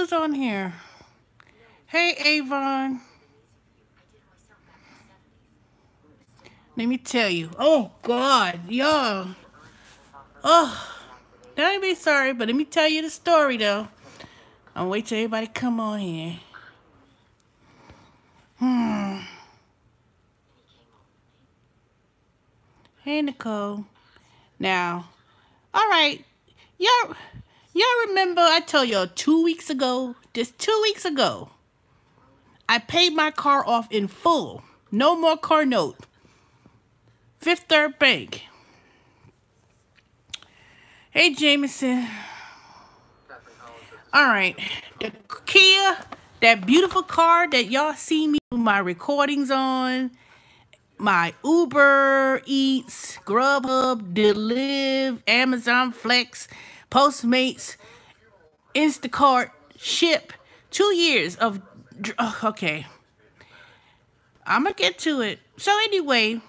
who's on here? Hey, Avon. Let me tell you. Oh, God. Y'all. Oh, don't be sorry, but let me tell you the story, though. I'll wait till everybody come on here. Hmm. Hey, Nicole. Now, all right. Y'all remember I told y'all 2 weeks ago, just 2 weeks ago, I paid my car off in full. No more car note. Fifth Third Bank. Hey, Jameson. All right. The Kia, that beautiful car that y'all see me do my recordings on, my Uber Eats, Grubhub, Deliv, Amazon Flex, Postmates, Instacart, Ship. 2 years of... Okay. I'm going to get to it. So anyway,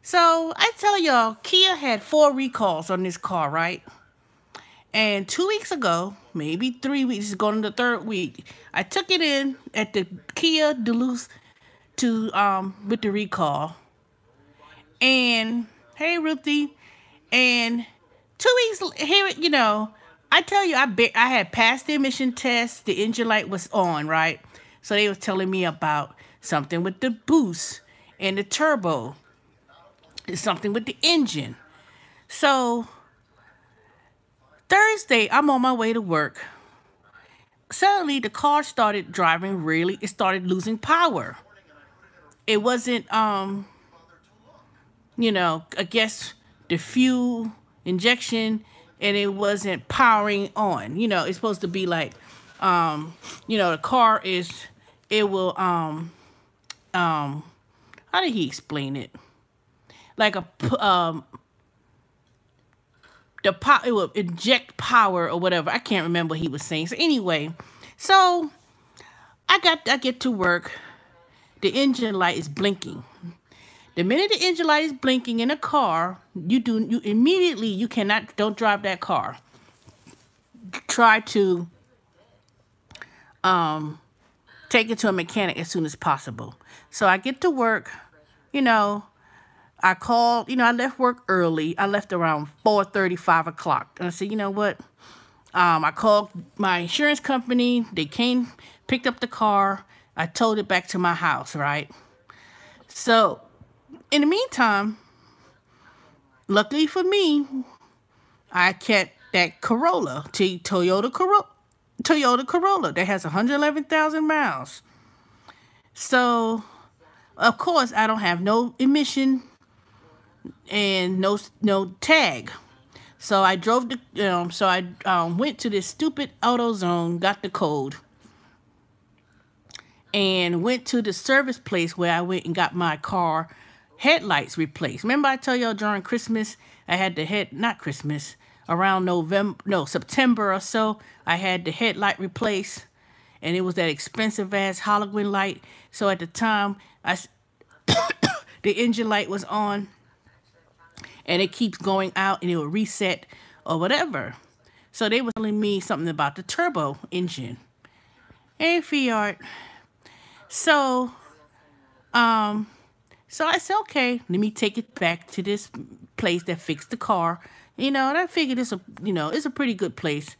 so I tell y'all, Kia had 4 recalls on this car, right? And 2 weeks ago, maybe 3 weeks, going to the third week, I took it in at the Kia Duluth to with the recall. And hey, Ruthie, and 2 weeks here, I tell you, I had passed the emission test. The engine light was on, right? So they was telling me about something with the boost and the turbo. It's something with the engine. So Thursday, I'm on my way to work. Suddenly, the car started driving it started losing power. It wasn't, I guess the fuel injection, and it wasn't powering on. It's supposed to be like, the car it will, how did he explain it? Like it will inject power or whatever. I can't remember what he was saying. So anyway, so I get to work. The engine light is blinking. The minute the engine light is blinking in a car, you immediately don't drive that car. Try to take it to a mechanic as soon as possible. So I get to work, I called, I left work early. I left around 4:30, 5 o'clock. And I said, you know what? I called my insurance company. They came, picked up the car. I towed it back to my house, right? So in the meantime, luckily for me, I kept that Corolla, Toyota Corolla that has 111,000 miles. So, of course, I don't have no emission and no tag. So I drove went to this stupid AutoZone, got the code, and went to the service place where I went and got my car headlights replaced. Remember I told y'all during Christmas, I had not Christmas, around September or so, I had the headlight replaced, and it was that expensive ass halogen light. So at the time, the engine light was on, and it keeps going out, and it will reset or whatever. So they were telling me something about the turbo engine. Hey, Fiat. So I said, okay, let me take it back to this place that fixed the car. And I figured it's a pretty good place.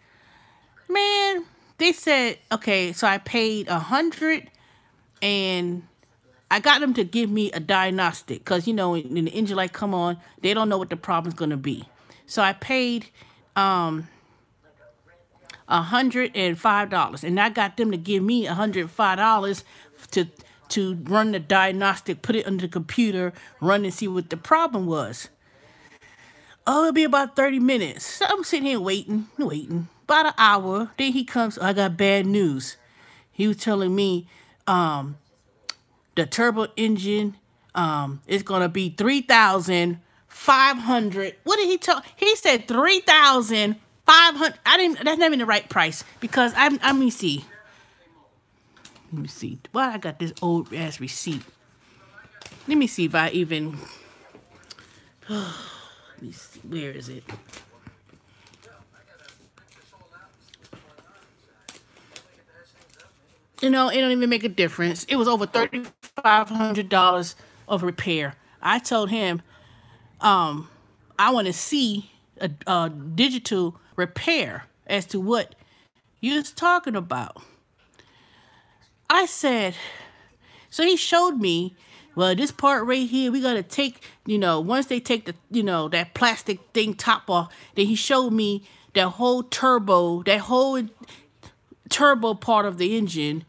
Man, they said, okay, so I paid $100, and I got them to give me a diagnostic because, when the engine light come on, they don't know what the problem's going to be. So I paid $105, and I got them to give me $105 to run the diagnostic, put it under the computer, run and see what the problem was. Oh, it'll be about 30 minutes. So I'm sitting here waiting. About an hour. Then he comes, I got bad news. He was telling me the turbo engine is going to be $3,500. What did he tell? He said $3,500. That's not even the right price because let me see. Let me see. Why I got this old ass receipt? Let me see if I even. Let me see. Where is it? You know, it don't even make a difference. It was over $3,500 of repair. I told him, I want to see a digital repair as to what you was talking about. I said, so he showed me, well, this part right here, we gotta take, once they take the, that plastic thing top off, then he showed me that whole turbo part of the engine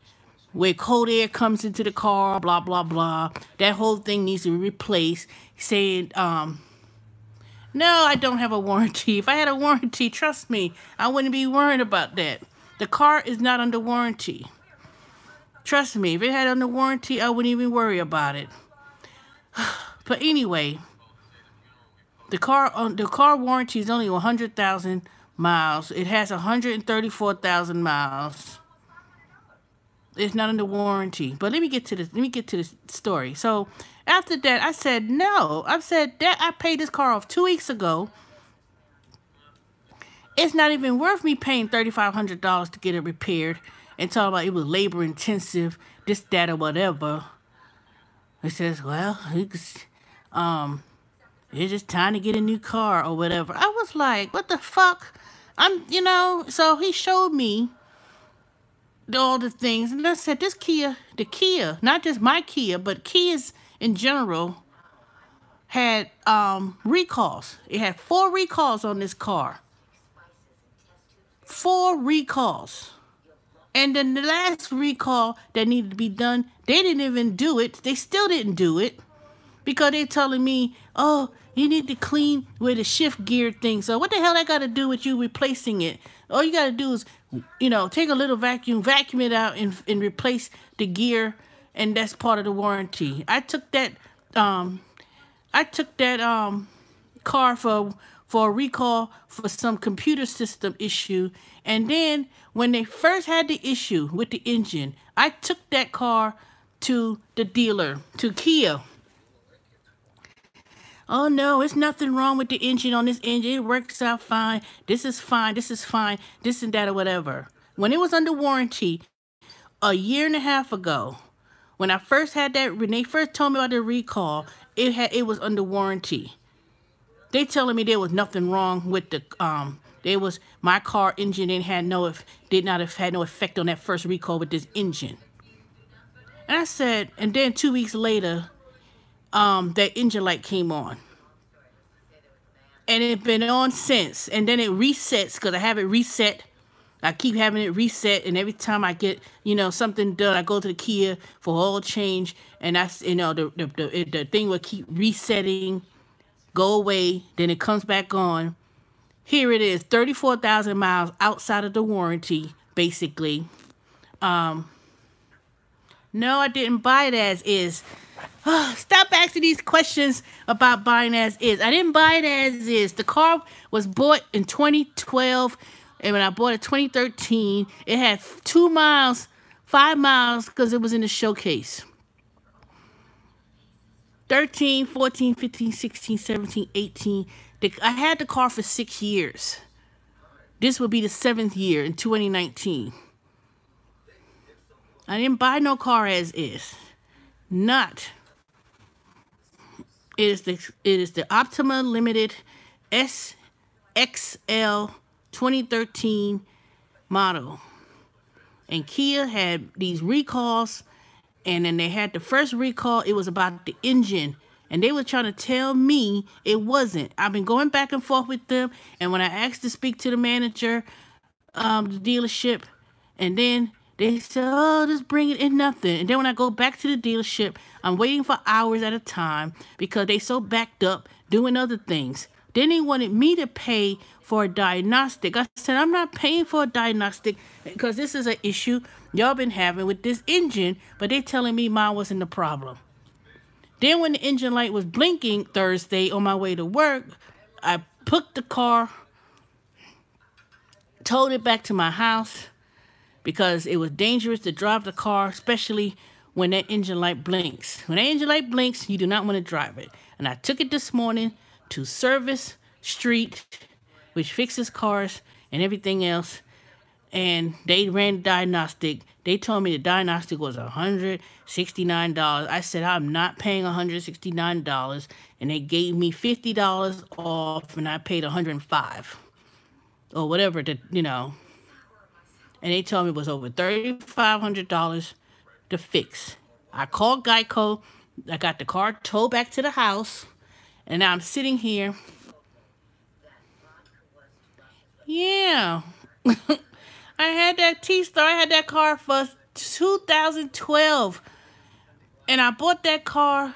where cold air comes into the car, blah, blah, blah. That whole thing needs to be replaced. Saying, no, I don't have a warranty. If I had a warranty, trust me, I wouldn't be worried about that. The car is not under warranty. Trust me, if it had under warranty, I wouldn't even worry about it. But anyway, the car warranty is only 100,000 miles. It has 134,000 miles. It's not under warranty. But let me get to this story. So after that, I said no. I said that I paid this car off 2 weeks ago. It's not even worth me paying $3,500 to get it repaired and talking about it was labor intensive, this, that, or whatever. It says, well, it's just time to get a new car or whatever. I was like, what the fuck? So he showed me all the things, and I said, the Kia, not just my Kia, but Kias in general, had recalls. It had 4 recalls on this car. 4 recalls. And then the last recall that needed to be done, they didn't even do it. They still didn't do it because they're telling me, oh, you need to clean with the shift gear thing. So what the hell that got to do with you replacing it? All you got to do is, take a little vacuum it out and replace the gear, and that's part of the warranty. I took that car for a recall for some computer system issue, and then when they first had the issue with the engine, I took that car to the dealer, to Kia. Oh no, it's nothing wrong with the engine on this engine. It works out fine. This is fine. This is fine. This and that or whatever. When it was under warranty a year and a half ago, when I first had that, when they first told me about the recall, it was under warranty. They telling me there was nothing wrong with the my car engine did not have had no effect on that first recall with this engine. And I said, and then 2 weeks later, that engine light came on. And it's been on since. And then it resets because I have it reset. I keep having it reset, and every time I get, something done, I go to the Kia for oil change, and that's, the thing will keep resetting, go away, then it comes back on. Here it is, 34,000 miles outside of the warranty, basically. No, I didn't buy it as is. Stop asking these questions about buying as is. I didn't buy it as is. The car was bought in 2012, and when I bought it 2013, it had 5 miles, because it was in the showcase. 13, 14, 15, 16, 17, 18. I had the car for 6 years. This would be the 7th year in 2019. I didn't buy no car as is. It is the Optima Limited SXL 2013 model. And Kia had these recalls, and then they had the first recall. It was about the engine, and they were trying to tell me it wasn't. I've been going back and forth with them, and when I asked to speak to the manager, the dealership, and then they said, oh, just bring it in, nothing. And then when I go back to the dealership, I'm waiting for hours at a time because they so backed up doing other things. Then they wanted me to pay for a diagnostic. I said, I'm not paying for a diagnostic because this is an issue y'all been having with this engine, but they telling me mine wasn't the problem. Then when the engine light was blinking Thursday on my way to work, I put the car, towed it back to my house because it was dangerous to drive the car, especially when that engine light blinks. When that engine light blinks, you do not want to drive it. And I took it this morning to Service Street, which fixes cars and everything else, and they ran the diagnostic. They told me the diagnostic was $169. I said I'm not paying $169, and they gave me $50 off, and I paid 105 or whatever and they told me it was over $3,500 to fix. I called Geico. I got the car towed back to the house, and now I'm sitting here. Yeah. I had that T-Star. I had that car for 2012, and I bought that car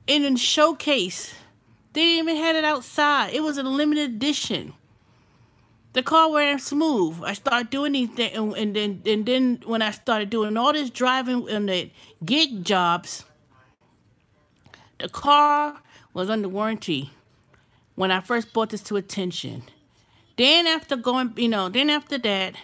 in a showcase. They didn't even have it outside. It was a limited edition. The car ran smooth. I started doing these things, and then when I started doing all this driving and the gig jobs, the car was under warranty when I first brought this to attention. Then after that,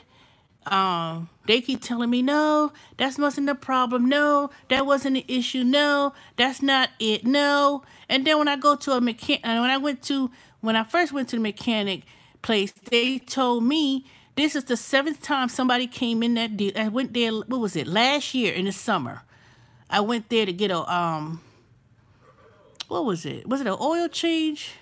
they keep telling me, no, that wasn't the problem. No, that wasn't the issue. No, that's not it. No. And then when I go to when I first went to the mechanic place, they told me this is the 7th time somebody came in that deal. I went there, what was it, last year in the summer. I went there to get a, what was it? Was it an oil change?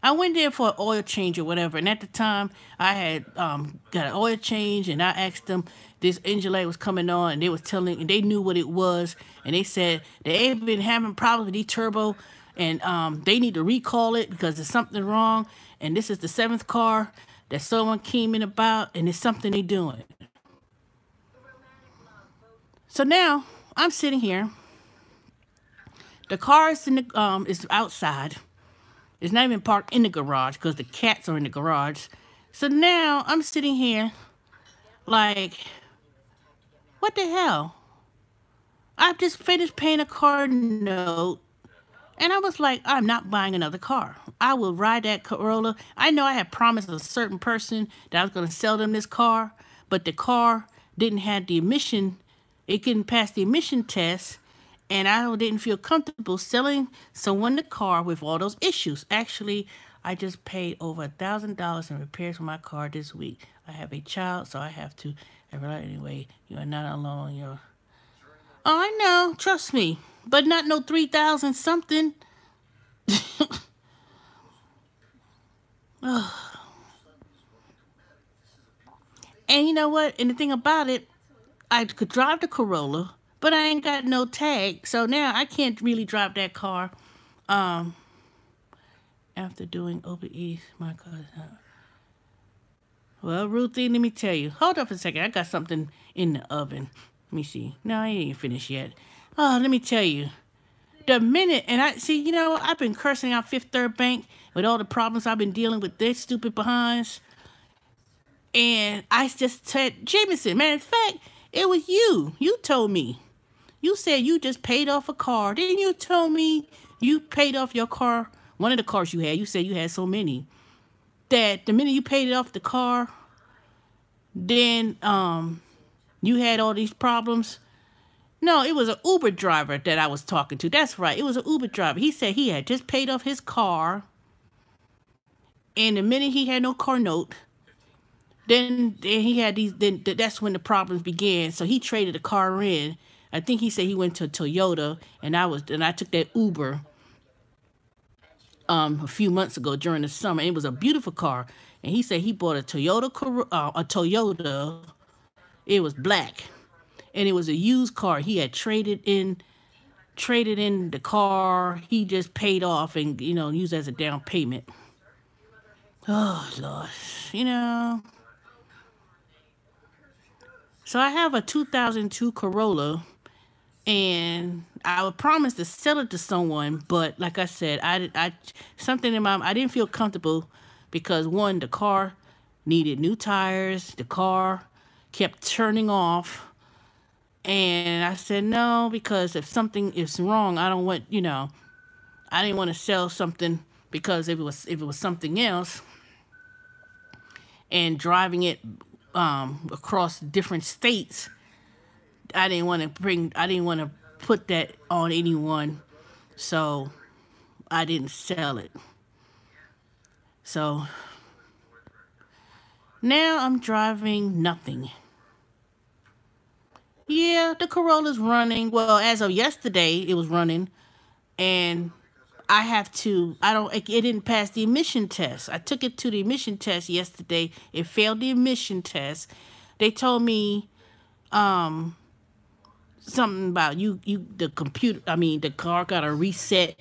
I went there for an oil change or whatever, and at the time, I had got an oil change, and I asked them, this engine light was coming on, and and they knew what it was, and they said they had been having problems with the turbo, and they need to recall it because there's something wrong, and this is the 7th car that someone came in about, and it's something they're doing. So now, I'm sitting here. The car is is outside. It's not even parked in the garage because the cats are in the garage. So now I'm sitting here like, what the hell? I've just finished paying a car note, and I was like, I'm not buying another car. I will ride that Corolla. I know I had promised a certain person that I was going to sell them this car, but the car didn't have the emission. It couldn't pass the emission test. And I didn't feel comfortable selling someone the car with all those issues. Actually, I just paid over $1,000 in repairs for my car this week. I have a child, so I have to. Anyway, you are not alone. Oh, I know. Trust me. But not no 3,000 something. And you know what? And the thing about it, I could drive the Corolla, but I ain't got no tag, so now I can't really drive that car. After doing Uber Eats, my car. Well, Ruthie, let me tell you. Hold up a second. I got something in the oven. Let me see. No, I ain't finished yet. Oh, let me tell you. The minute, and I've been cursing out Fifth Third Bank with all the problems I've been dealing with their stupid behinds. And I just said, Jameson, matter of fact, it was you. You told me. You said you just paid off a car. Didn't you tell me you paid off your car? One of the cars you had. You said you had so many. That the minute you paid it off the car, then you had all these problems. No, it was an Uber driver that I was talking to. That's right. It was an Uber driver. He said he had just paid off his car. And the minute he had no car note, then he had these. Then that's when the problems began. So he traded the car in. I think he said he went to Toyota, and I took that Uber a few months ago during the summer. It was a beautiful car, and he said he bought a Toyota. It was black, and it was a used car. He had traded in the car. He just paid off and used as a down payment. Oh Lord, So I have a 2002 Corolla, and I would promise to sell it to someone, but like I said, I didn't feel comfortable because one, the car needed new tires, the car kept turning off, and I said no, because if something is wrong, I don't want, I didn't want to sell something because if it was something else, and driving it across different states, I didn't want to put that on anyone, so I didn't sell it. So now I'm driving nothing. Yeah, the Corolla's running. Well, as of yesterday, it was running, and I have to. I don't. It didn't pass the emission test. I took it to the emission test yesterday. It failed the emission test. They told me something about the computer. I mean, the car got to reset,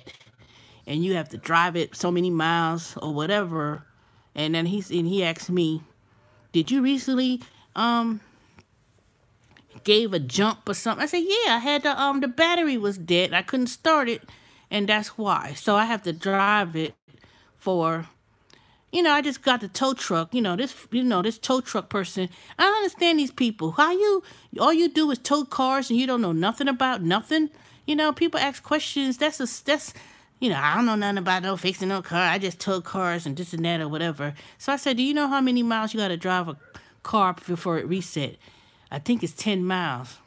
and you have to drive it so many miles or whatever. And then he asked me, "Did you recently gave a jump or something?" I said, "Yeah, I had the battery was dead. I couldn't start it, and that's why. So I have to drive it for." I just got the tow truck. This tow truck person. I don't understand these people. How you all you do is tow cars and you don't know nothing about nothing. People ask questions. That's I don't know nothing about no fixing no car. I just tow cars and this and that or whatever. So I said, "Do you know how many miles you got to drive a car before it reset?" I think it's 10 miles.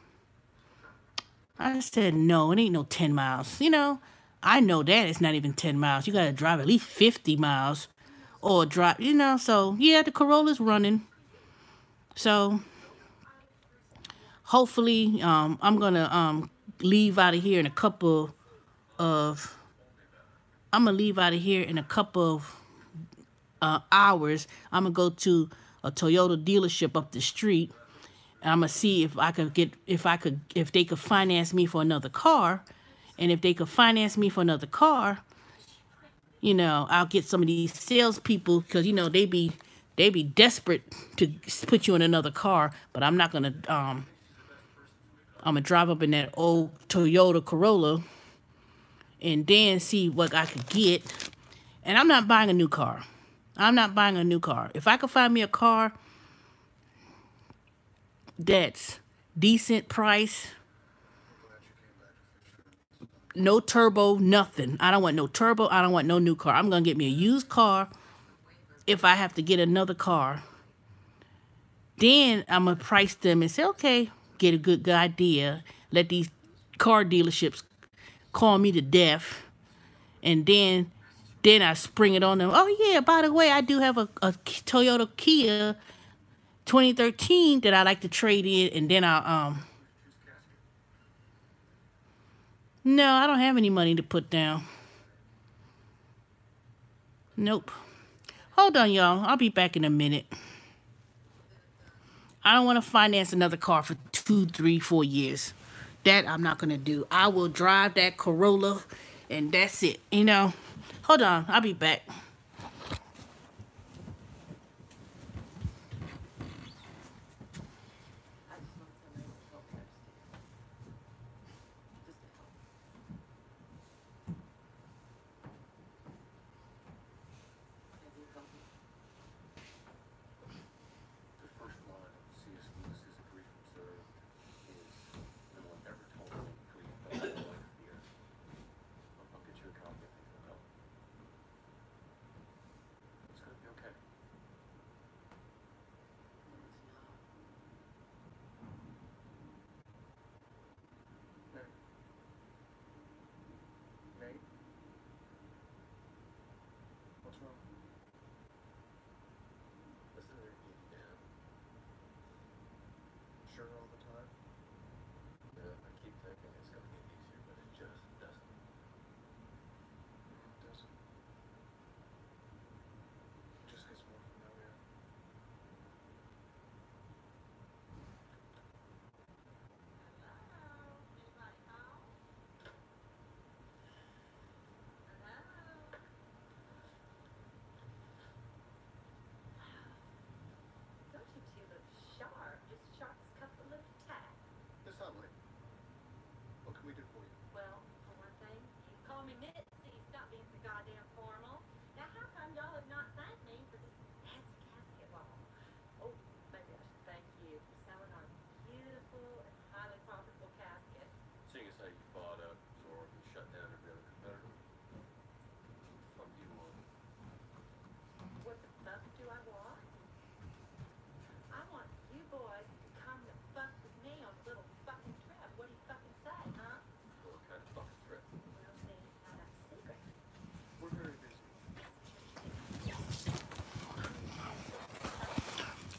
I said, "No, it ain't no 10 miles." I know that it's not even 10 miles. You got to drive at least 50 miles or drive. So yeah, the Corolla's running. So hopefully, I'm gonna leave out of here in a couple of. I'm gonna leave out of here in a couple of hours. I'm gonna go to a Toyota dealership up the street. And I'm gonna see if they could finance me for another car, and if they could finance me for another car, I'll get some of these salespeople because they be desperate to put you in another car. But I'm not gonna. I'm gonna drive up in that old Toyota Corolla and then see what I could get. And I'm not buying a new car. I'm not buying a new car. If I could find me a car that's decent price, no turbo, nothing. I don't want no turbo. I don't want no new car. I'm gonna get me a used car. If I have to get another car, then I'm gonna price them and say, okay, get a good idea. Let these car dealerships call me to death, and then I spring it on them. Oh yeah, by the way, I do have a Toyota Kia 2013 that I like to trade in, and then I'll No, I don't have any money to put down. Nope. Hold on, y'all. I'll be back in a minute. I don't want to finance another car for 2, 3, 4 years. That I'm not gonna do. I will drive that Corolla, and that's it. Hold on. I'll be back.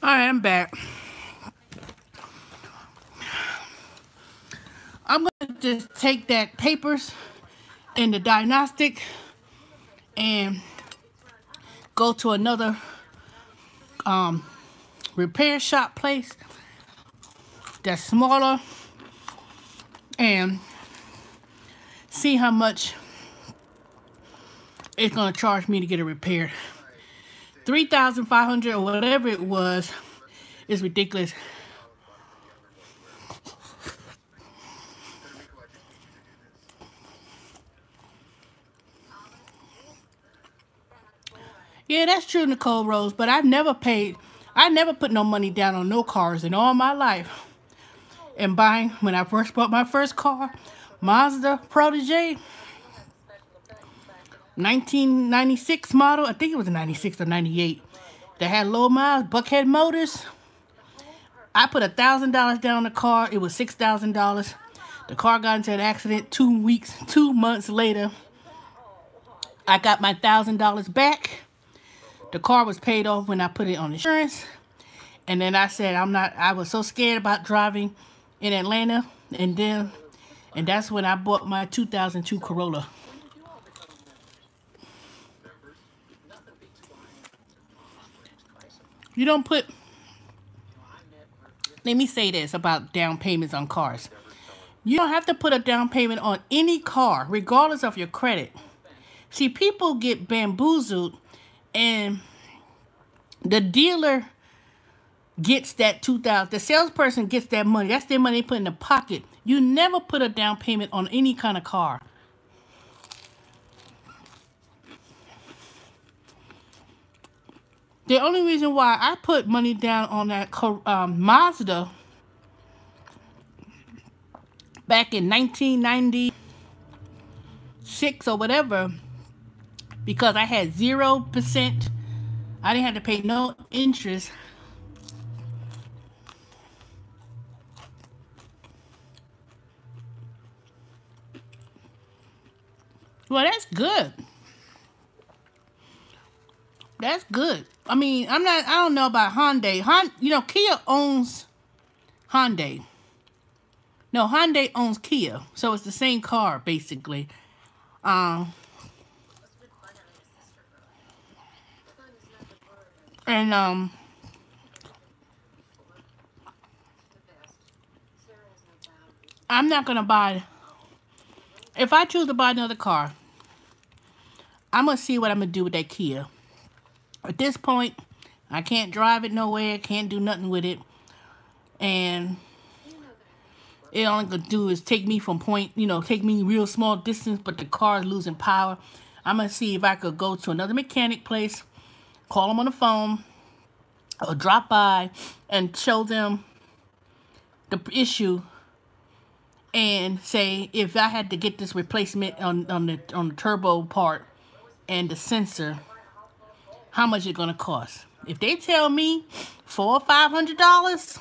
All right, I'm back. just take that papers and the diagnostic and go to another repair shop place that's smaller and see how much it's gonna charge me to get it repaired. $3,500 or whatever it was is ridiculous. Yeah, that's true, Nicole Rose, but I never put no money down on no cars in all my life. And buying, when I first bought my first car, Mazda Protege, 1996 model, I think it was a 96 or 98, that had low miles, Buckhead Motors. I put $1,000 down on the car. It was $6,000. The car got into an accident 2 months later. I got my $1,000 back. The car was paid off when I put it on insurance. And then I said, I was so scared about driving in Atlanta. And that's when I bought my 2002 Corolla. You don't put, let me say this about down payments on cars. You don't have to put a down payment on any car, regardless of your credit. See, people get bamboozled and the dealer gets that $2,000. The salesperson gets that money. That's their money they put in the pocket. You never put a down payment on any kind of car. The only reason why I put money down on that Mazda back in 1996 or whatever, because I had 0%. I didn't have to pay no interest. Well, that's good. That's good. I mean, I don't know about Hyundai. Kia owns Hyundai. No, Hyundai owns Kia. So it's the same car, basically. And I'm not gonna buy. If I choose to buy another car, I'm gonna see what I'm gonna do with that Kia. At this point, I can't drive it nowhere. Can't do nothing with it, and it only gonna do is take me from take me real small distance. But the car is losing power. I'm gonna see if I could go to another mechanic place, call them on the phone, or drop by and show them the issue, and say if I had to get this replacement on the turbo part and the sensor, how much it's gonna cost. If they tell me $400 or $500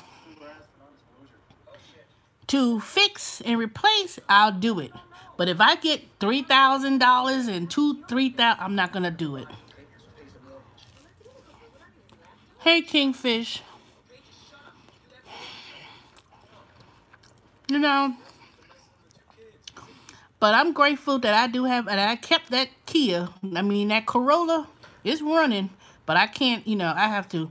to fix and replace, I'll do it. But if I get $3,000 and $3,000, I'm not gonna do it. Hey, Kingfish. But I'm grateful that I do have, and I kept that Kia. That Corolla is running, but I can't, I have to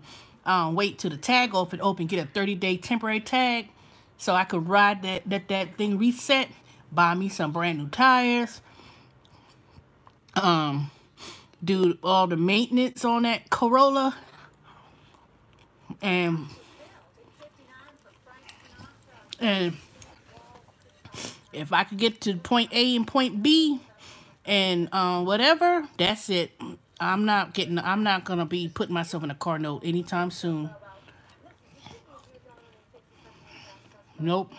wait till the tag open, get a 30-day temporary tag, so I could ride that thing reset, buy me some brand new tires, do all the maintenance on that Corolla, and if I could get to point A and point B and whatever, that's it. I'm not gonna be putting myself in a car note anytime soon. Nope.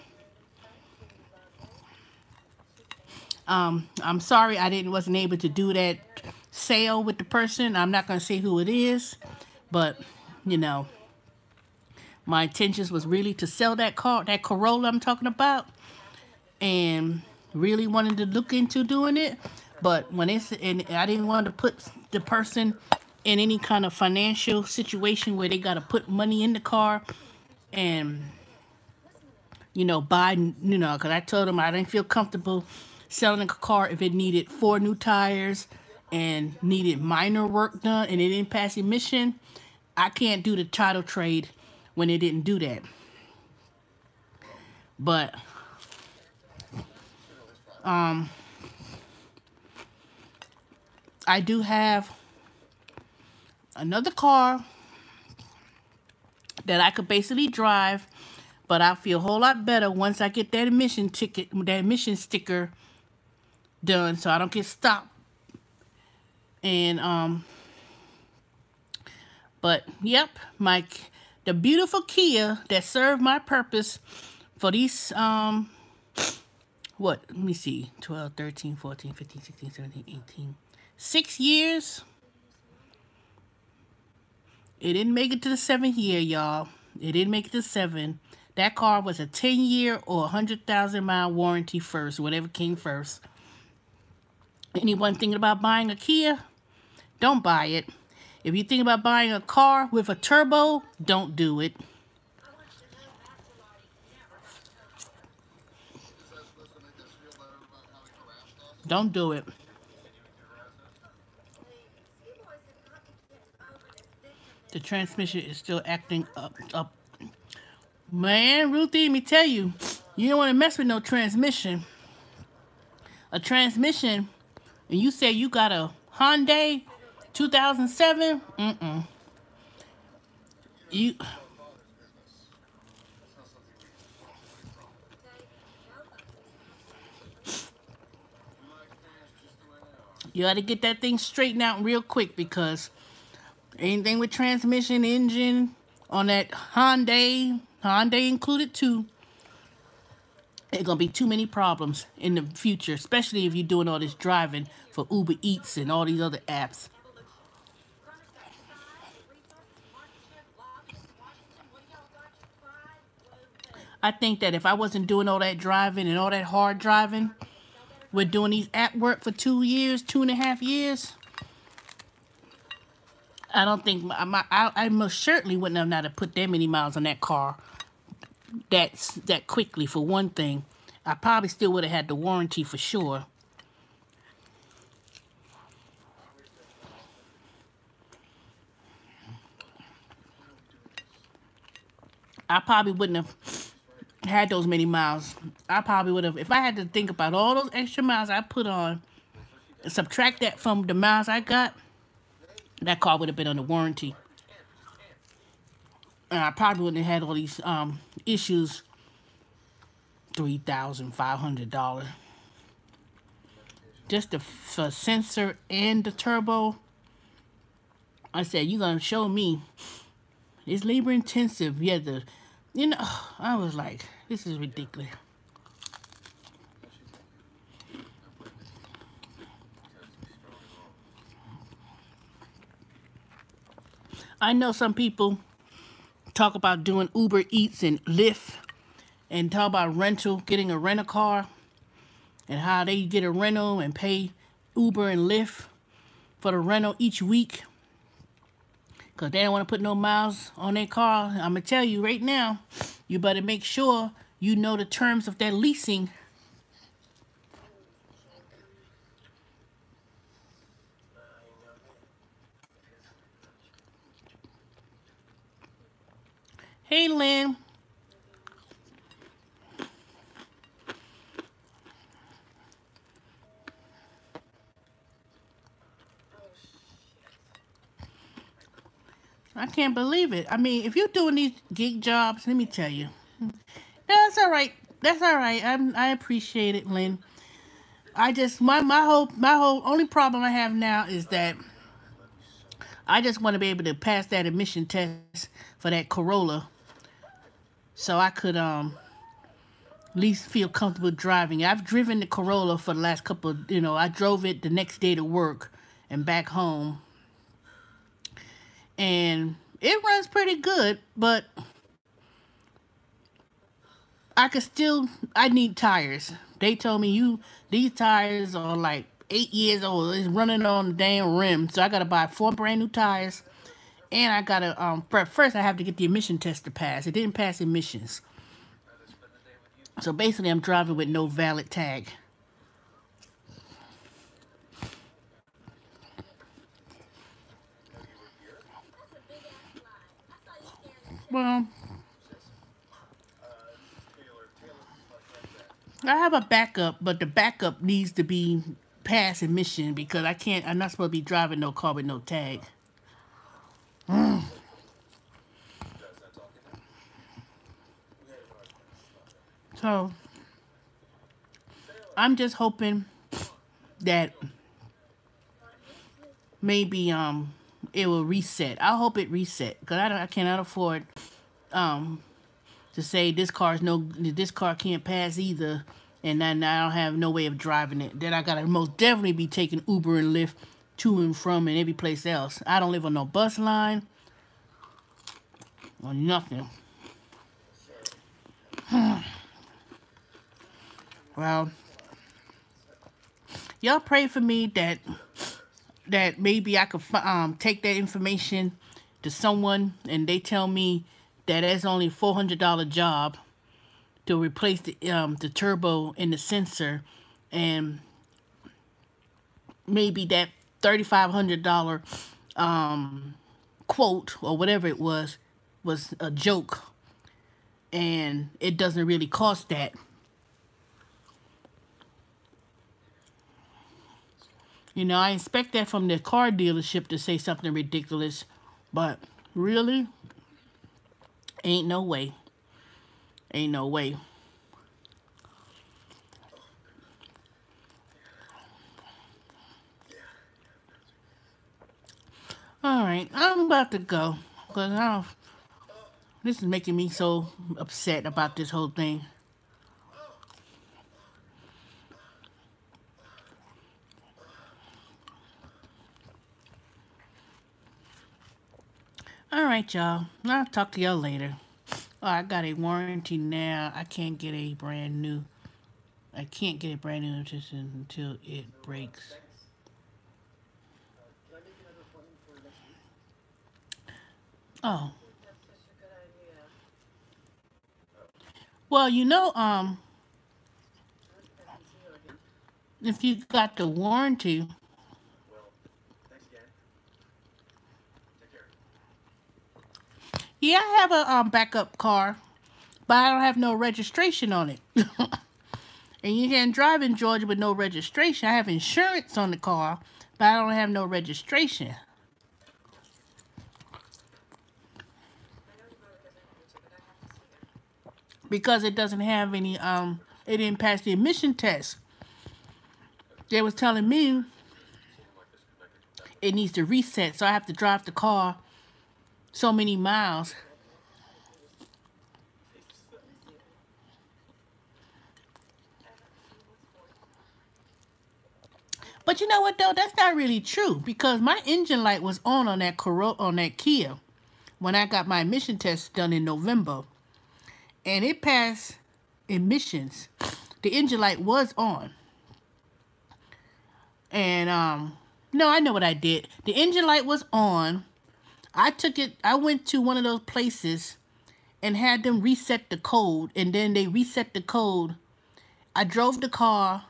I'm sorry I wasn't able to do that sale with the person. I'm not gonna say who it is, but my intentions was really to sell that car, that Corolla I'm talking about, and really wanted to look into doing it. But and I didn't want to put the person in any kind of financial situation where they got to put money in the car, and buy, because I told them I didn't feel comfortable selling a car if it needed 4 new tires and needed minor work done and it didn't pass emission. I can't do the title trade when it didn't do that. But I do have another car that I could basically drive, but I feel a whole lot better once I get that emission sticker done, so I don't get stopped. And but yep, the beautiful Kia that served my purpose for these let me see, 12, 13, 14, 15, 16, 17, 18, 6 years. It didn't make it to the 7th year, y'all. It didn't make it to 7. That car was a 10-year or 100,000-mile warranty first, whatever came first. Anyone thinking about buying a Kia? Don't buy it. If you think about buying a car with a turbo, don't do it. Don't do it. The transmission is still acting up. Man, Ruthie, let me tell you, you don't want to mess with no transmission. A transmission, and you say you got a Hyundai 2007? You got to get that thing straightened out real quick, because anything with transmission, engine on that Hyundai included too, it's going to be too many problems in the future, especially if you're doing all this driving for Uber Eats and all these other apps. I think that if I wasn't doing all that driving and all that hard driving, we're doing these app work for 2 years, 2.5 years, I don't think I most certainly wouldn't have not have put that many miles on that car that quickly, for one thing. I probably still would have had the warranty for sure. I probably wouldn't have had those many miles. I probably would have, if I had to think about all those extra miles I put on, subtract that from the miles I got, that car would have been under warranty. And I probably wouldn't have had all these issues. $3,500. Just the sensor and the turbo. I said, you're going to show me. It's labor intensive. Yeah, I was like, this is ridiculous. I know some people talk about doing Uber Eats and Lyft and talk about getting a rental car, and how they get a rental and pay Uber and Lyft for the rental each week because they don't want to put no miles on their car. I'm going to tell you right now, you better make sure you know the terms of that leasing. Hey, Lynn. I can't believe it. I mean, if you're doing these gig jobs, let me tell you, that's all right. That's all right. I appreciate it, Lynn. I just my whole only problem I have now is that I just want to be able to pass that emission test for that Corolla, so I could at least feel comfortable driving. I've driven the Corolla for the last couple of, I drove it the next day to work and back home. And it runs pretty good, but I need tires. They told me these tires are like 8 years old. It's running on the damn rim. So I gotta buy 4 brand new tires. And I gotta, first I have to get the emission test to pass. It didn't pass emissions. So basically, I'm driving with no valid tag. Well, I have a backup, but the backup needs to be past emission because I can't. I'm not supposed to be driving no car with no tag. So I'm just hoping that maybe it will reset. I hope it reset because I cannot afford um to say this car can't pass either, and then I don't have no way of driving it. Then I gotta most definitely be taking Uber and Lyft to and from and every place else. I don't live on no bus line or nothing. Well, y'all pray for me that maybe I could take that information to someone and they tell me that that's only $400 job to replace the turbo in the sensor, and maybe that $3,500 quote or whatever it was a joke, and it doesn't really cost that. You know, I expect that from the car dealership to say something ridiculous, but really, ain't no way. Ain't no way. All right, I'm about to go because this is making me so upset about this whole thing. All right, y'all. I'll talk to y'all later. Oh, I got a warranty now. I can't get a brand new. I can't get a brand new until it breaks. Oh, well, if you got the warranty, yeah, I have a backup car, but I don't have no registration on it. And you can't drive in Georgia with no registration. I have insurance on the car, but I don't have no registration because it doesn't have any. It didn't pass the emission test. They was telling me it needs to reset, so I have to drive the car so many miles. But you know what though? That's not really true because my engine light was on that Kia when I got my emission test done in November, and it passed emissions. The engine light was on, and no, I know what I did. The engine light was on. I took it. I went to one of those places and had them reset the code, and then they reset the code. I drove the car.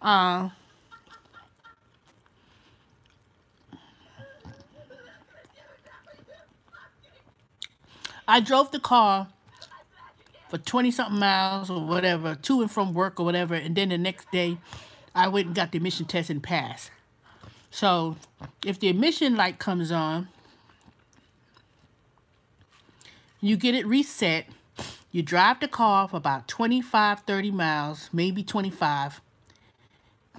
Uh, I drove the car for 20 something miles or whatever, to and from work or whatever, and then the next day I went and got the emission test and passed. So if the emission light comes on, you get it reset, you drive the car for about 25, 30 miles, maybe 25.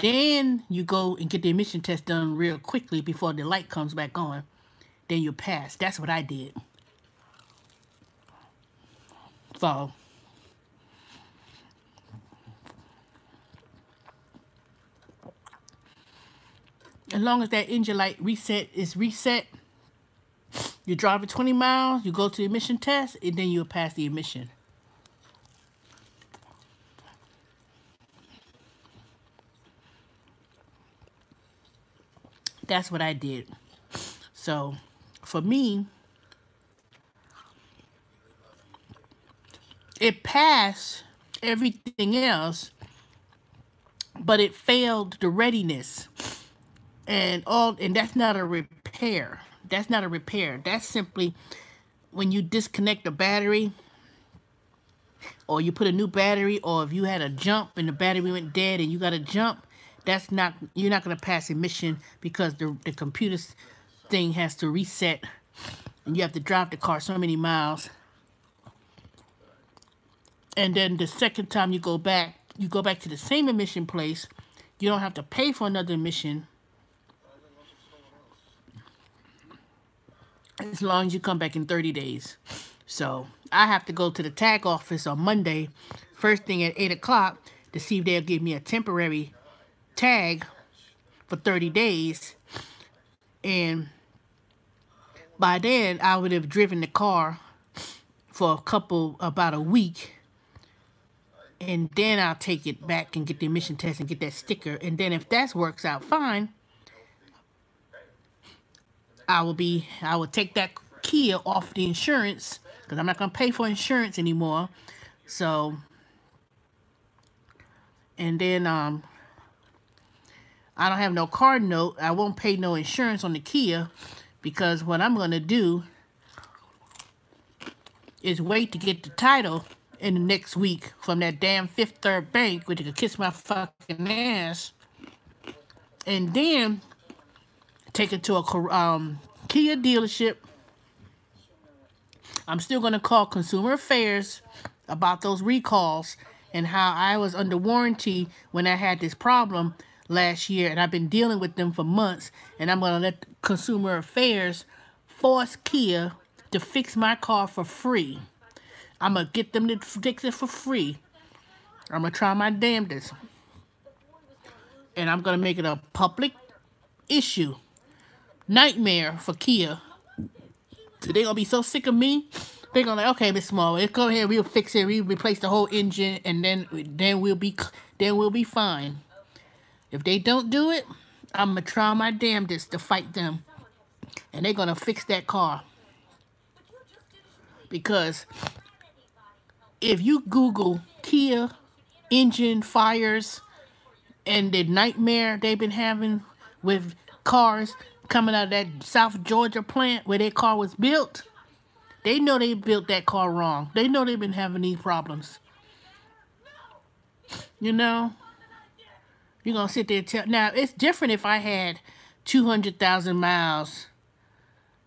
Then you go and get the emission test done real quickly before the light comes back on. Then you pass. That's what I did. So as long as that engine light is reset, you drive it 20 miles, you go to the emission test, and then you'll pass the emission. That's what I did. So for me, it passed everything else, but it failed the readiness. And that's not a repair. That's not a repair. That's simply when you disconnect the battery, or you put a new battery, or if you had a jump and the battery went dead and you got a jump, you're not going to pass emission, because the computer thing has to reset and you have to drive the car so many miles. And then the second time you go back to the same emission place. You don't have to pay for another emission, as long as you come back in 30 days. So I have to go to the tag office on Monday, first thing at 8 o'clock, to see if they'll give me a temporary tag for 30 days. And by then, I would have driven the car for about a week. And then I'll take it back and get the emission test and get that sticker. And then if that works out fine, I will take that Kia off the insurance, because I'm not going to pay for insurance anymore. So, and then I don't have no car note. I won't pay no insurance on the Kia, because what I'm going to do is wait to get the title in the next week from that damn Fifth Third Bank, which could kiss my fucking ass, and then take it to a Kia dealership. I'm still going to call Consumer Affairs about those recalls and how I was under warranty when I had this problem last year, and I've been dealing with them for months, and I'm going to let Consumer Affairs force Kia to fix my car for free. I'm going to get them to fix it for free. I'm going to try my damnedest. And I'm going to make it a public issue. Nightmare for Kia. So they're going to be so sick of me. They're going to like, okay, Miss Small, let's go ahead, we'll fix it, we'll replace the whole engine, and then we'll be fine. If they don't do it, I'm going to try my damnedest to fight them. And they're going to fix that car. Because if you Google Kia engine fires and the nightmare they've been having with cars coming out of that South Georgia plant where their car was built, they know they built that car wrong. They know they've been having these problems. You know? You're going to sit there and tell... Now, it's different if I had 200,000 miles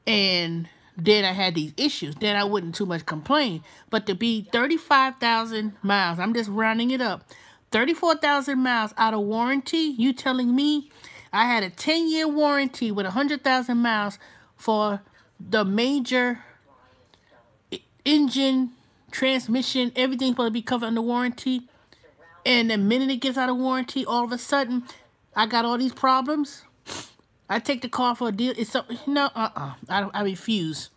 and then I had these issues. Then I wouldn't too much complain. But to be 35,000 miles, I'm just rounding it up, 34,000 miles out of warranty, you telling me I had a 10-year warranty with 100,000 miles for the major engine, transmission, everything's supposed to be covered under warranty, and the minute it gets out of warranty, all of a sudden, I got all these problems? I take the car for a deal. It's so, no, I refuse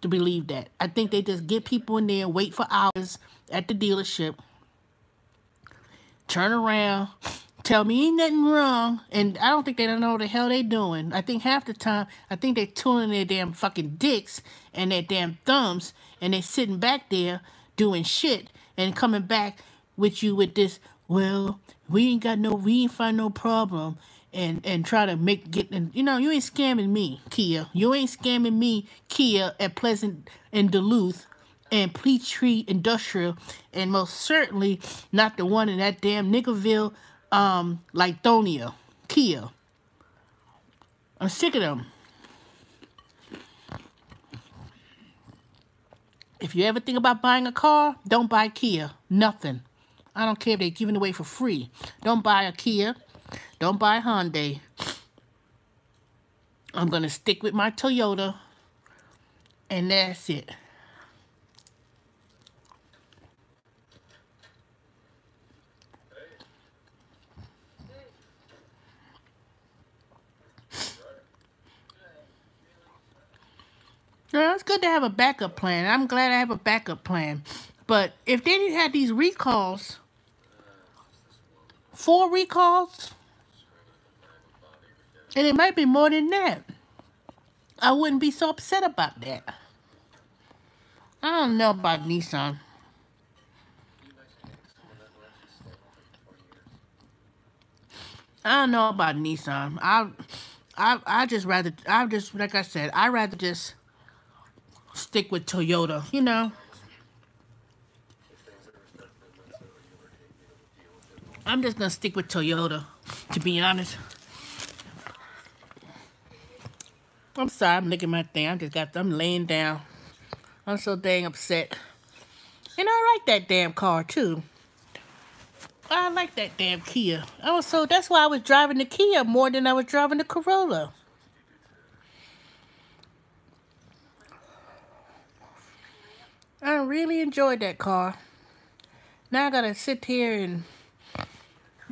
to believe that. I think they just get people in there, wait for hours at the dealership, turn around, tell me ain't nothing wrong, and I don't think they don't know what the hell they doing. I think half the time, I think they tuning their damn fucking dicks and their damn thumbs, and they sitting back there doing shit and coming back with you with this, well, we ain't find no problem, and try to you know, you ain't scamming me, Kia. You ain't scamming me, Kia, at Pleasant and Duluth and Peachtree Industrial, and most certainly not the one in that damn Nickerville, Lithonia, Kia. I'm sick of them. If you ever think about buying a car, don't buy Kia. Nothing. I don't care if they're giving it away for free. Don't buy a Kia. Don't buy Hyundai. I'm going to stick with my Toyota, and that's it. Yeah, it's good to have a backup plan. I'm glad I have a backup plan. But if they didn't have these recalls, 4 recalls, and it might be more than that, I wouldn't be so upset about that. I don't know about Nissan. I don't know about Nissan. I just rather, I just, like I said, I rather just stick with Toyota. You know, I'm just gonna stick with Toyota, to be honest. I'm sorry, I'm looking at my thing. I'm laying down. I'm so dang upset. And I like that damn car too. I like that damn Kia. Also, that's why I was driving the Kia more than I was driving the Corolla. I really enjoyed that car. Now I gotta sit here and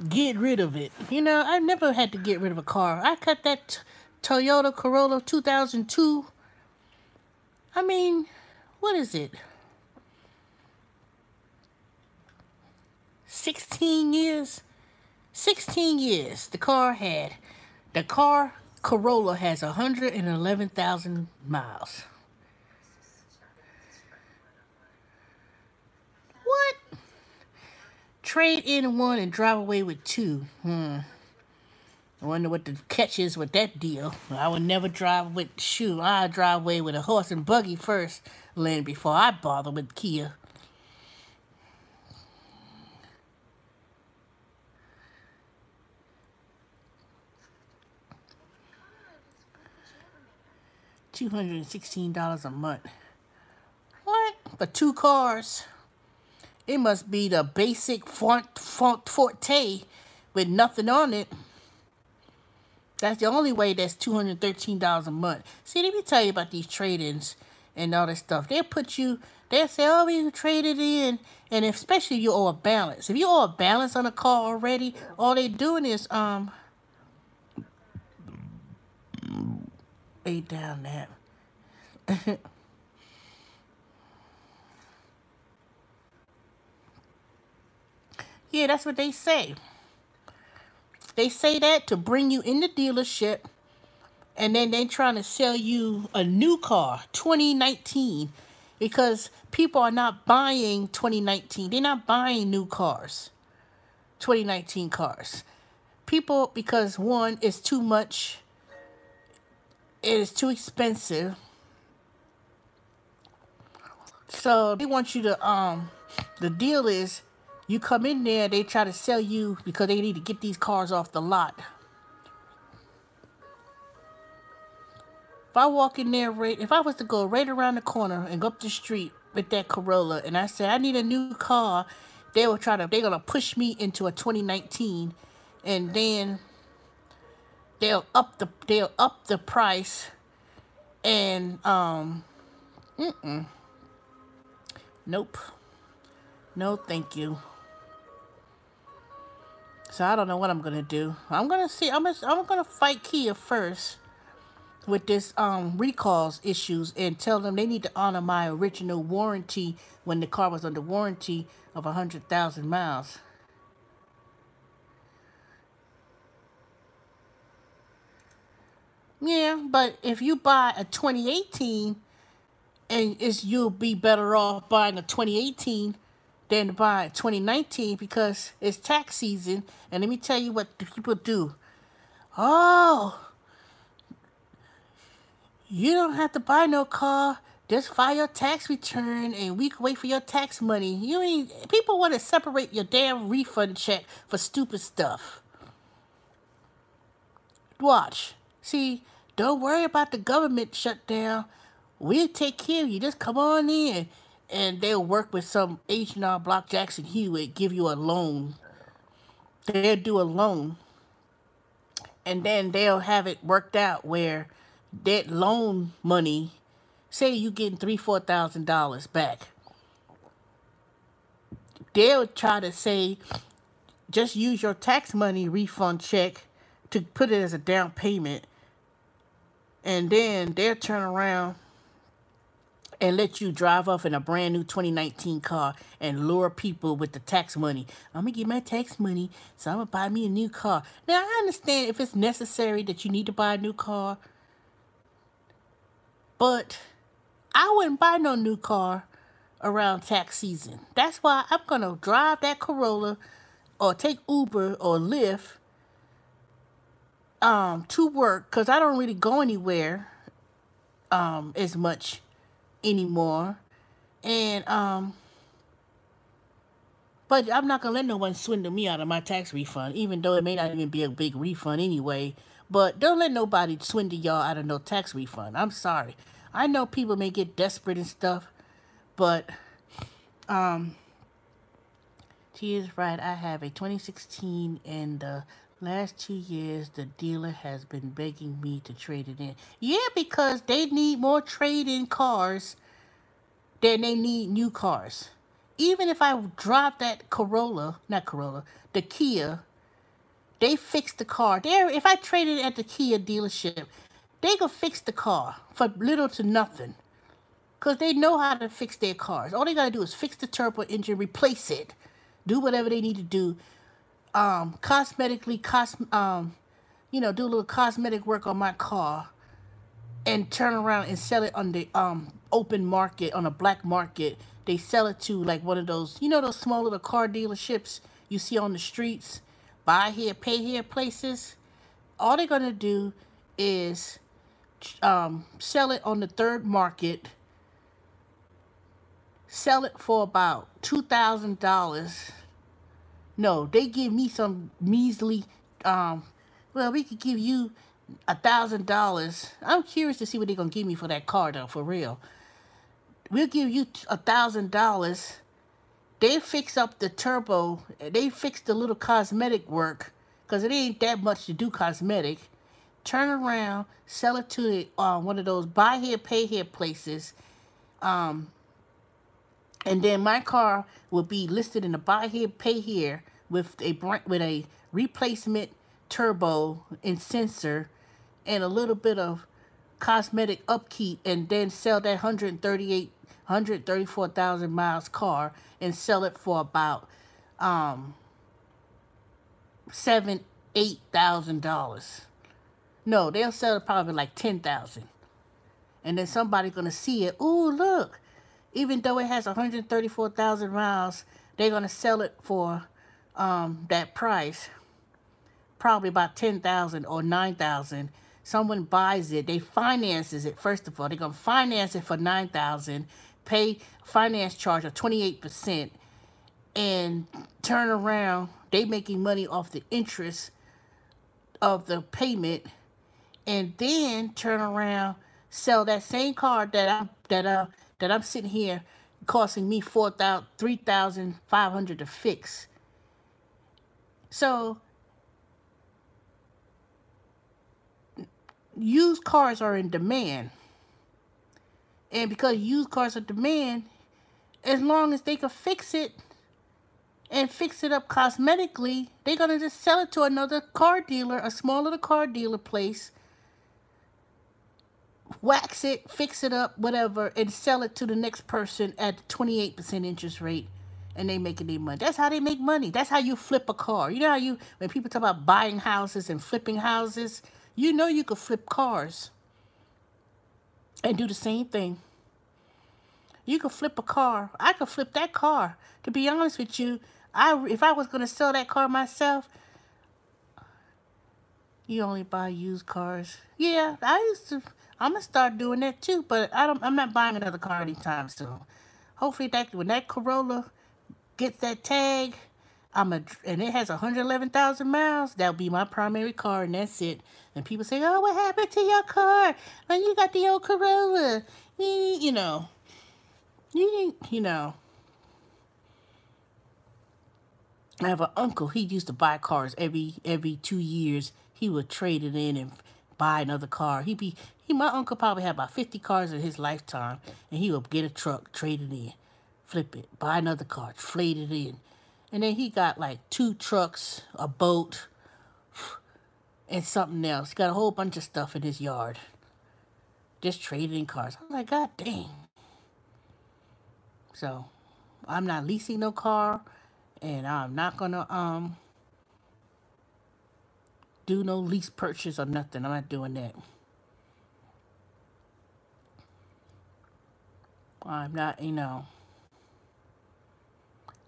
get rid of it. You know, I never had to get rid of a car. I cut that Toyota Corolla 2002. I mean, what is it? 16 years? 16 years the car had. The car Corolla has 111,000 miles. What? Trade in one and drive away with two. I wonder what the catch is with that deal. I would never drive with shoe. I'd drive away with a horse and buggy first, Lynn, before I bother with Kia. $216 a month. What? For two cars? It must be the basic Font Forte with nothing on it. That's the only way that's $213 a month. See, let me tell you about these trade-ins and all this stuff. They'll say, oh, we can trade it in. And especially if you owe a balance. If you owe a balance on a car already, all they doing is, lay down that. Yeah, that's what they say. They say that to bring you in the dealership, and then they trying to sell you a new car, 2019, because people are not buying 2019. They're not buying new cars, 2019 cars. People, because one, is too much. It is too expensive. So they want you to, the deal is, you come in there, they try to sell you because they need to get these cars off the lot. If I walk in there, if I was to go right around the corner and go up the street with that Corolla, and I said I need a new car, they're gonna push me into a 2019, and then they'll up the price, and nope, no, thank you. So I don't know what I'm gonna do. I'm gonna see. I'm gonna fight Kia first with this recalls issues and tell them they need to honor my original warranty when the car was under warranty of 100,000 miles. Yeah, but if you buy a 2018, and you'll be better off buying a 2018 than to buy 2019 because it's tax season. And let me tell you what the people do. Oh, you don't have to buy no car. Just file your tax return and we can wait for your tax money. People want to separate your damn refund check for stupid stuff. Watch. See, don't worry about the government shutdown. We'll take care of you. Just come on in. And they'll work with some H&R Block Jackson Hewitt, give you a loan. They'll do a loan. And then they'll have it worked out where that loan money, say you getting $3,000-$4,000 back. They'll try to say, just use your tax money refund check to put it as a down payment. And then they'll turn around and let you drive off in a brand new 2019 car and lure people with the tax money. I'm going to get my tax money, so I'm going to buy me a new car. Now, I understand if it's necessary that you need to buy a new car, but I wouldn't buy no new car around tax season. That's why I'm going to drive that Corolla or take Uber or Lyft to work because I don't really go anywhere as much anymore. And but I'm not gonna let no one swindle me out of my tax refund, even though it may not even be a big refund anyway. But don't let nobody swindle y'all out of no tax refund. I'm sorry. I know people may get desperate and stuff, but she is right. I have a 2016, and the last 2 years, the dealer has been begging me to trade it in. Yeah, because they need more trade-in cars than they need new cars. Even if I drop that Corolla, not Corolla, the Kia, they fix the car. There, if I traded it at the Kia dealership, they could fix the car for little to nothing. Because they know how to fix their cars. All they got to do is fix the turbo engine, replace it, do whatever they need to do. Cosmetically, do a little cosmetic work on my car and turn around and sell it on the open market, on a black market. They sell it to like one of those, those small little car dealerships you see on the streets, buy here, pay here places. All they're going to do is sell it on the third market, sell it for about $2,000. No, they give me some measly, well, we could give you $1,000. I'm curious to see what they're going to give me for that car, though, for real. We'll give you $1,000. They fix up the turbo. They fix the little cosmetic work, because it ain't that much to do cosmetic. Turn around, sell it to one of those buy here, pay here places. And then my car will be listed in the buy here, pay here with a replacement turbo and sensor and a little bit of cosmetic upkeep, and then sell that 134,000 miles car and sell it for about $8,000. No, they'll sell it probably like $10,000. And then somebody gonna see it. Ooh, look. Even though it has 134,000 miles, they're going to sell it for that price, probably about $10,000 or $9,000. Someone buys it, they finances it. First of all, they're going to finance it for $9,000, pay finance charge of 28%, and turn around. They making money off the interest of the payment, and then turn around, sell that same car that I'm sitting here costing me $3,500 to fix. So used cars are in demand. And because used cars are in demand, as long as they can fix it and fix it up cosmetically, they're going to just sell it to another car dealer, a small little car dealer place, wax it, fix it up, whatever, and sell it to the next person at 28% interest rate, and they making their money. That's how they make money. That's how you flip a car. You know how when people talk about buying houses and flipping houses, you know you could flip cars and do the same thing. You could flip a car. I could flip that car. To be honest with you, if I was going to sell that car myself, you only buy used cars. Yeah, I'm gonna start doing that too, but I'm not buying another car anytime soon. Hopefully when that Corolla gets that tag, and it has 111,000 miles, that'll be my primary car, and that's it. And people say, "Oh, what happened to your car? Well, you got the old Corolla." You know. I have an uncle. He used to buy cars every 2 years. He would trade it in and buy another car. My uncle probably had about 50 cars in his lifetime, and he would get a truck, trade it in, flip it, buy another car, trade it in. And then he got like 2 trucks, a boat, and something else. He got a whole bunch of stuff in his yard. Just trading in cars. I'm like, God dang. So, I'm not leasing no car, and I'm not gonna do no lease purchase or nothing. I'm not doing that. I'm not,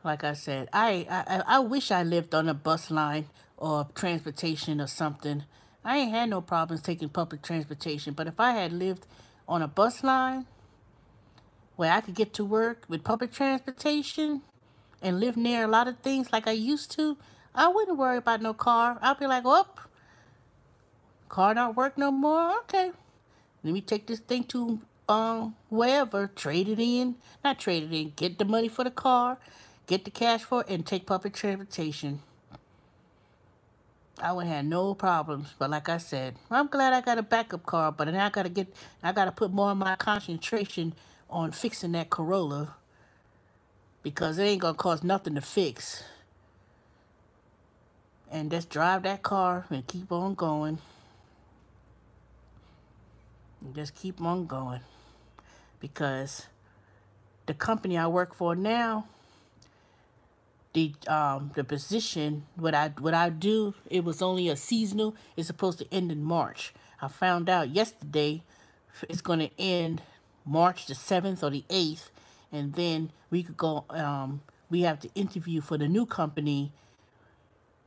like I said, I wish I lived on a bus line or transportation or something. I ain't had no problems taking public transportation, but if I had lived on a bus line where I could get to work with public transportation and live near a lot of things like I used to, I wouldn't worry about no car. I'd be like, oh, car not work no more? Okay. Let me take this thing to wherever, trade it in, not trade it in, get the money for the car, get the cash for it, and take public transportation. I would have no problems. But like I said, I'm glad I got a backup car, but then I gotta put more of my concentration on fixing that Corolla because it ain't gonna cost nothing to fix. And just drive that car and keep on going. And just keep on going. Because the company I work for now, the position, what I do, it was only a seasonal. It's supposed to end in March. I found out yesterday it's going to end March the 7th or the 8th, and then we could go. We have to interview for the new company,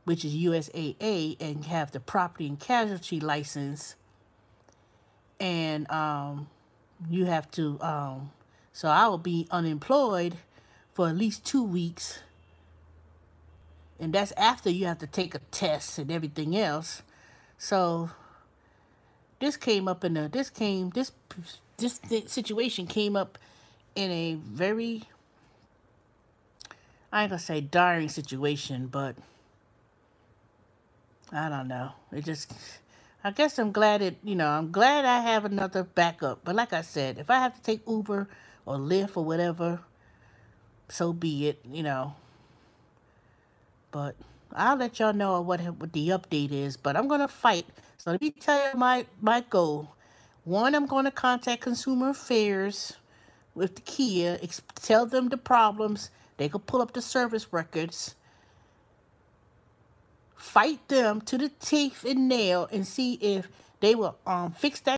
which is USAA, and have the property and casualty license, and you have to. So I will be unemployed for at least 2 weeks. And that's after you have to take a test and everything else. So this came up in this situation came up in a very, I ain't gonna say dire situation, but I don't know. I guess I'm glad I'm glad I have another backup. But like I said, if I have to take Uber or Lyft or whatever, so be it, But I'll let y'all know what the update is. But I'm going to fight. So let me tell you my goal. One, I'm going to contact Consumer Affairs with the Kia. Tell them the problems. They can pull up the service records. Fight them to the teeth and nail and see if they will fix that